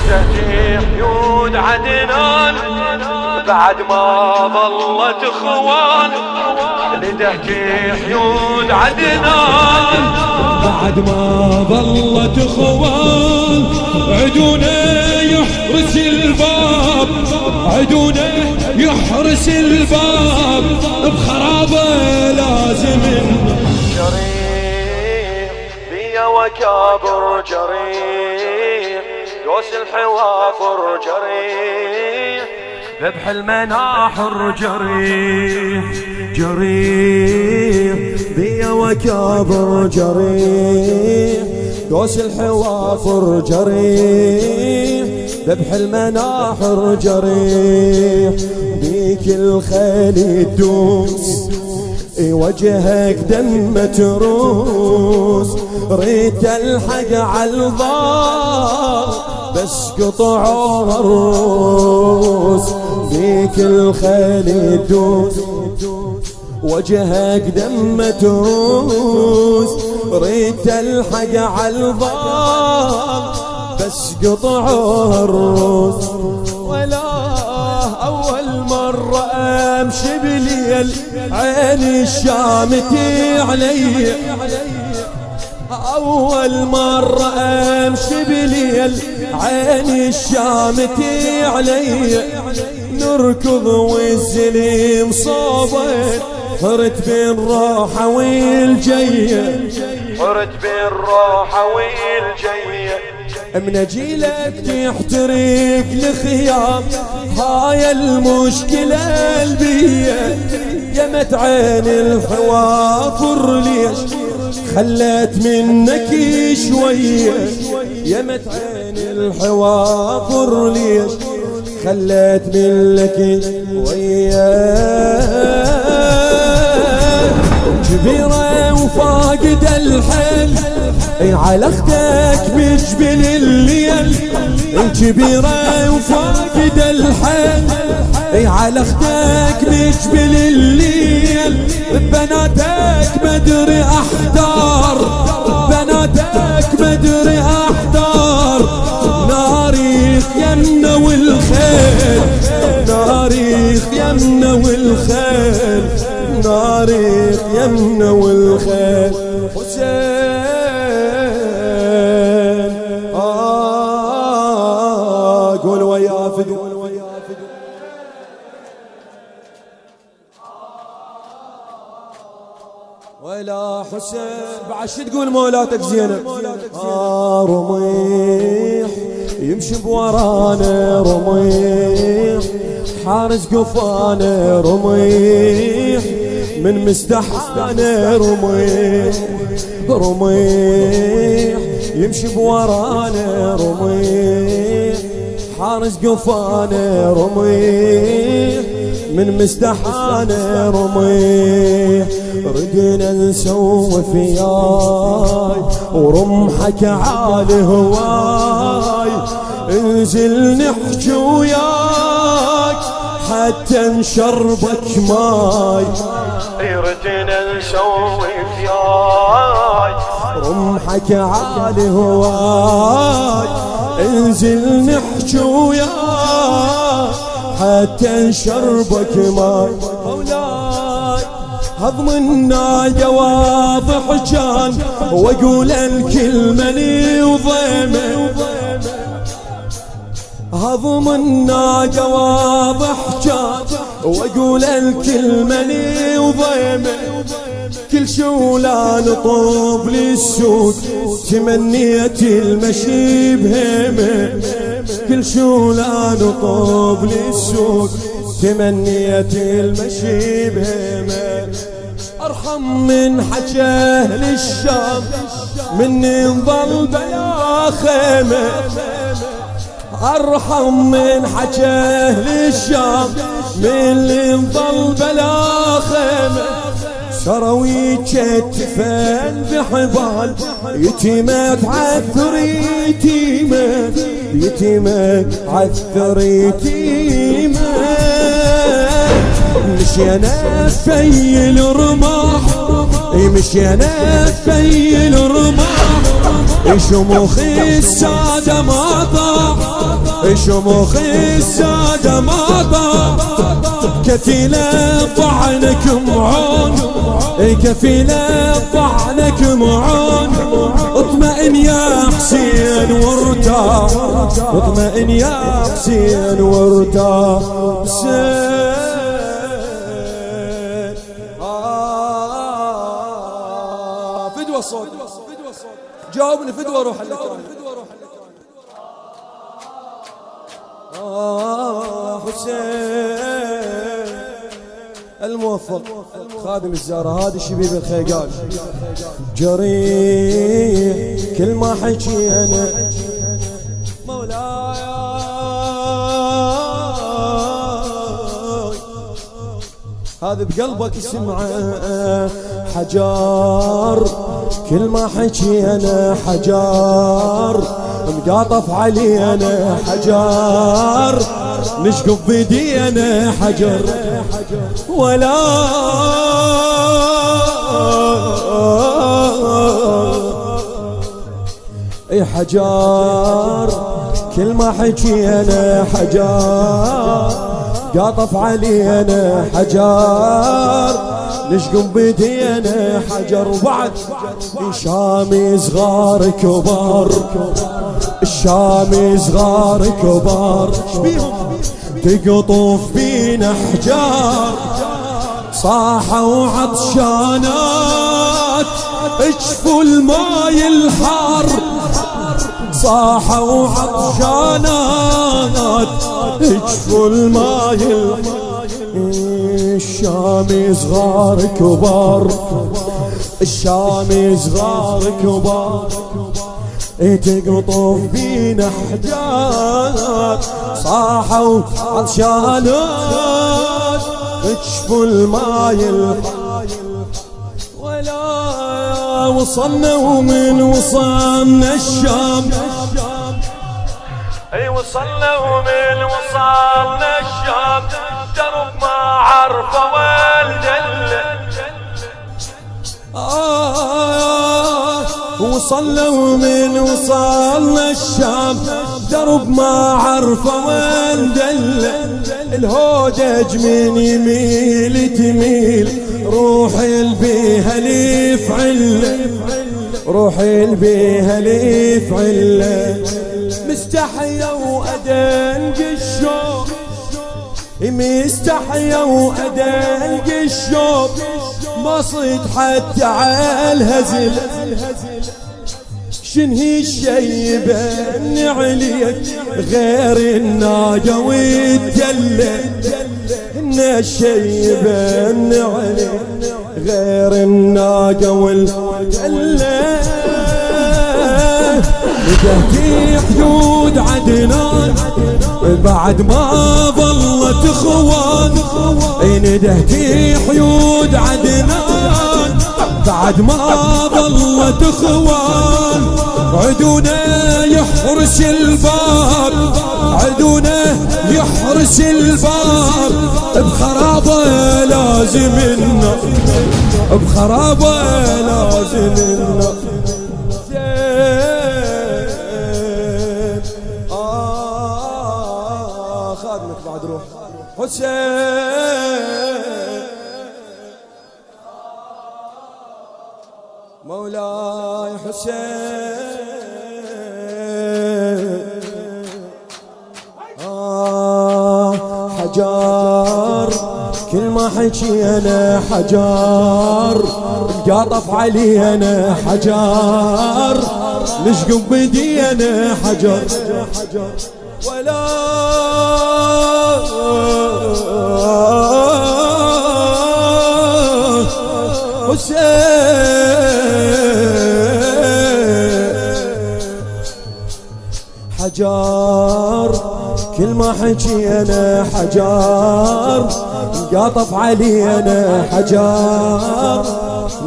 تهجي حيود عدنان بعد ما ظلت اخوان، لتهجي حيود عدنان بعد ما ظلت اخوان. عدونا يحرس الباب، عدونا يحرس الباب، بخرابه لازم جريح بيا وكابر جريح، دوس الحوافر جريح، ذبح المناحر جريح، جريح بيا وكابر جريح، دوس الحوافر جريح، ذبح المناحر جريح. بيك الخيل تدوس وجهك دم تروس، ريت الحق عالضار بس قطعوها الروس. بيك الخيل تدوس وجهك دم تروس، ريت الحق عالضار بس قطعوها الروس. ولا أول مرة أمشي بليل عيني الشامتي علي، أول مرة أمشي بليل عيني الشامتي علي. نركض والزليم صوبه، حرت بين روحه والجيه، حرت بين روحه والجيه. من اجيلك تحترق الخيام، هاي المشكلة البية. يمت عين الحوافر ليش خلت منك شوية، يمت عين الحوافر ليش خلت منك شوية. كبيرة وفاقد الحل على اختك بجبل الليل، كبيرة وفاقد الحل على اختك بجبل الليل. بناتك مدري احتار، بناتك مدري احتار. ناريخ يمنا والخيل، ناريخ يمنا والخيل، ناريخ يمنا والخيل. حسين قول ويا فدو، ولا حسين بعد شو تقول مولاتك زينب. رميح يمشي بورانا، رميح حارس قفانا، رميح من مستحانا، رميح رميح يمشي بورانا، رميح حارس قفانا، رميح من مستحانا، رميح. ردنا نسوي فياي ورمحك عالي هواي، انزل نحكي وياك حتى نشربك ماي. ردنا نسوي فياي رمحك عالي هواي، انزل نحكي وياك حتى نشربك ماي. مولاي هضمنا جواضح كان واقول الكلمة لي وضيمة، هضمنا جواضح كان واقول الكلمة لي وضيمة. كل شولا نطوب للسوق تمنيت المشي بهيمة، كل شولا نطوب للسوق تمنيت المشي بهيمة. ارحم من حكى اهل الشام مني نظل بلا خيمة، ارحم من حكى اهل الشام مني نظل بلا خيمة. سروا يتشتفن بحبال يتيمة تعثر يتيمة، يتيمة تعثر يتيمة. مشينا في الرماح، مشينا في الرماح، شموخ السادة ما طاح، شموخ السادة ما طاح، كفيلة طعنك معون، كفيلة طعنك معون. اطمئن يا حسين وارتاح، اطمئن يا حسين وارتاح. فدوى الصوت، جاوبني فدوى روح حسين الموفق خادم الزهرة، هذه شبيب الخيقان. جريح كل ما حكينا مولاي، هذا بقلبك سمعه حجار، كل ما حكينا حجار، مقاطف علينا حجار، نشقف بدينا حجر ولا اي حجار، كل ما حكينا حجار، قاطف علينا حجار، نشقف بدينا حجر. وبعد الشامي صغار كبار، الشامي صغار كبار، تقطف بينا حجار، صاحوا عطشانات اجفوا الماي الحار، صاحوا عطشانات اجفوا الماي الحار. الشامي صغار كبار، الشامي صغار كبار، تقطف بينا حجار، صاحوا عطشانات اجفوا الماي الحار. ولا وصلنا ومن وصلنا الشام، اي وصلنا ومن وصلنا الشام، درب ما عرفه والدله. وصلنا ومن وصلنا الشام، درب ما عرفه والدله. الهودج من يميل تميل، روحي البيها ليف عله، روحي البيها ليف عله. مستحيا وأدنق الشوق، مستحيا وأدنق الشوق، ما صيد حتى عالهزل. شنهي الشي بني عليك غير الناقة والدلة، إن الشي بني عليك غير الناقة والدلة. نجهتي حدود عدنان بعد ما ظلت اخوان، ندهتي حدود عدنان بعد ما ظلت اخوان. عدونا يحرس الباب، عدونا يحرس الباب، بخرابه لازمنا، بخرابه لازمنا. خادمك بعد روح حسين مولاي حسين. حجار كل ما حكينا حجار، قاطف علينا حجار، نشقف بدينا حجر ولا حجار كل ما حكينا حجار، قاطف علينا حجار،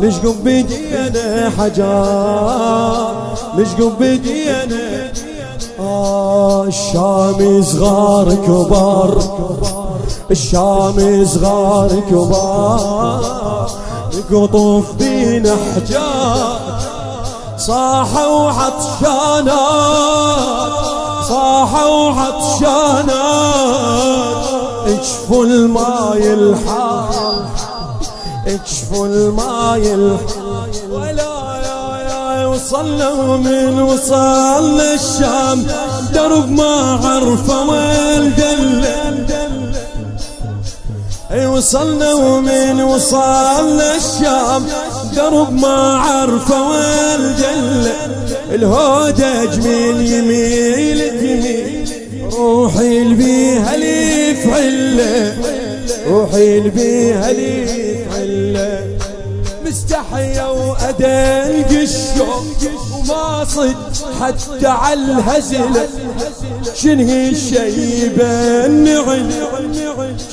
نشقف بدينا حجار، نشقف بدينا. الشام صغار كبار، الشام صغار كبار، قطف بينا حجار، صاحوا عطشانات صاحوا عطشانات اكشفوا الماي الحار اكشفوا الماي الحار ولا يا وصلوا من وصل الشام درب ما عرفه والدله اي وصلنا ومن وصل الشام درب ما عرفه والجله الهودج من يميل تميل روحي البيها لي فعله روحي البيها لي فعله مستحيا وأدنق الشوق وما صد حتى على الهزلة شنهي الشيبة النعل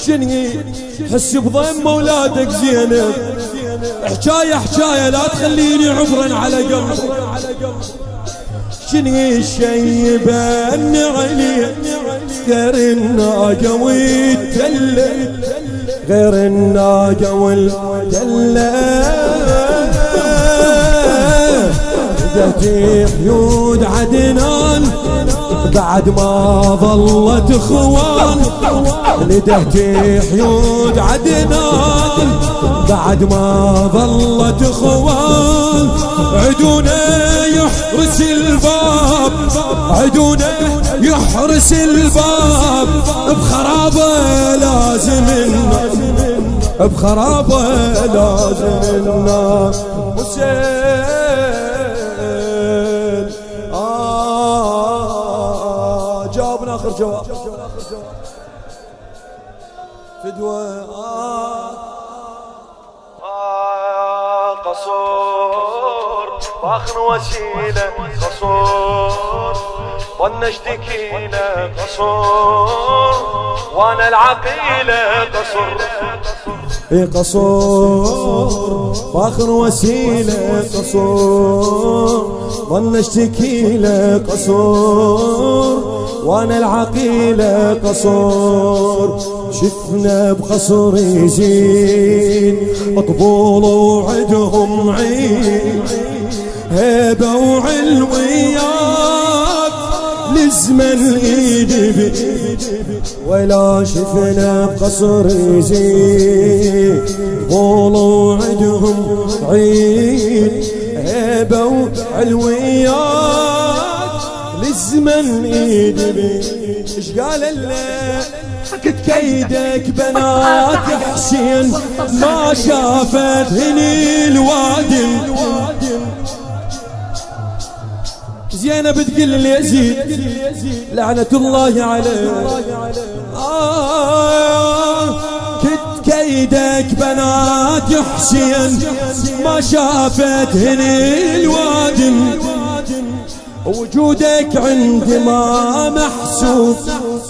شنهي حس بضم اولادك زينب حكاية لا تخليني عبرا على قلبي شنهي الشيبة النعل غير الناقة والتلة غير الناقة والتلة بدأتي حيود عدنان بعد ما ظلت اخوان لدهتي حيود عدنان بعد ما ظلت اخوان عدونا يحرس الباب عدونا يحرس الباب بخرابه لازمنا بخرابه لازمنا حسين جاوبنا اخر جواب فدوى قصور فاخر وسيله قصور ظن اشتكينا قصور وانا العقيله قصور قصور فاخر وسيله قصور ظن اشتكي له قصور وانا العقيله قصور شفنا بقصر يزيد طبول وعدهم عين هيبه وعلويات لزمن ايد بايد ولا شفنا بقصر يزيد طبول وعدهم عين هيبه وعلويات لزمن ايد بايد ايش قال الله حكت كيدك بنات حسين ما شافت هني الوادم زينب تقول ليزيد لعنة الله عليه كت كيدك بنات حسين ما شافت هني الوادم وجودك عندي ما محسوب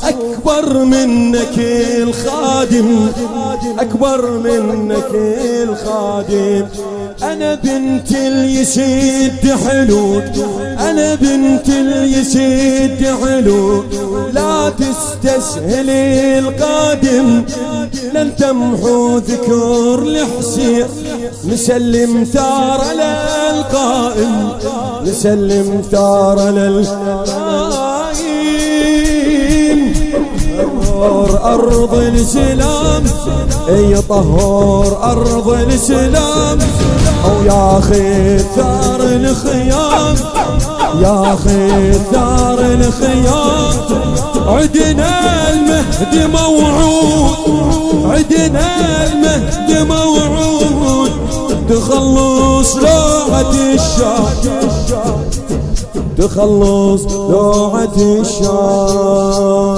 أكبر منك الخادم أكبر منك الخادم أنا بنت اليسيد حلو أنا بنت اليسيد حلو لا تستسهل القادم لن تمحو ذكر لحسين نسلم ثار للقائم نسلم ثار للقائم طهور أرض الإسلام اي طهور أرض الإسلام أو يا أخي ثار الخيام يا أخي ثار الخيام عدنا المهدي موعود عدنا المهدي موعود تخلص لوعة الشام تخلص لوعة الشام